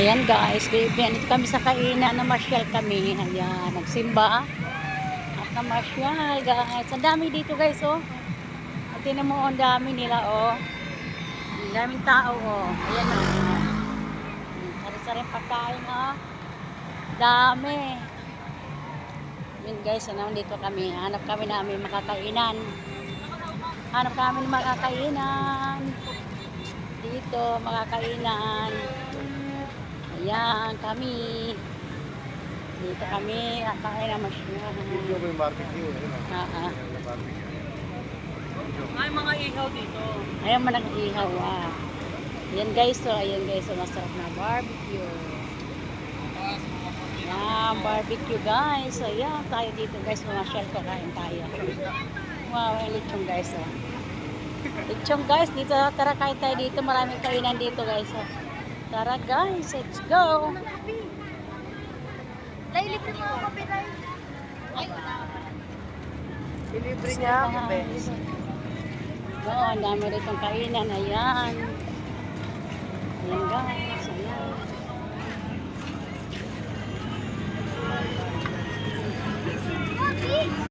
Ayan guys, dito kami sa kainan, namasyal kami. Ayan, nagsimba at namasyal guys. Ang dami dito guys, oh. At tinan mo, ang dami nila, oh. Ang daming tao, oh. Ayan, oh. Sari-saring pagkain, oh. Dami. Ayan guys, ano, dito kami. Hanap kami namin makakainan. Hanap kami ng makakainan. Dito, makakainan. Ayan, kami. Dito kami, kakain na masyal. Video ko yung barbecue. Ay, mga ihaw dito. Ayan, manang ihaw, ah. Ayan guys, so, masarap na barbecue. Ayan, barbecue guys. So, ayan, tayo dito guys, mamasyal ko, kain tayo. Wow, yung lechong guys, oh. Lechong guys, dito, tara kain tayo dito. Maraming kainan dito guys, oh. Tara guys, let's go. Libre mo ako, Pinay. Ilibre niya ako, Bes. Oo, ang dami rin itong kainan. Ayan. Ayan guys.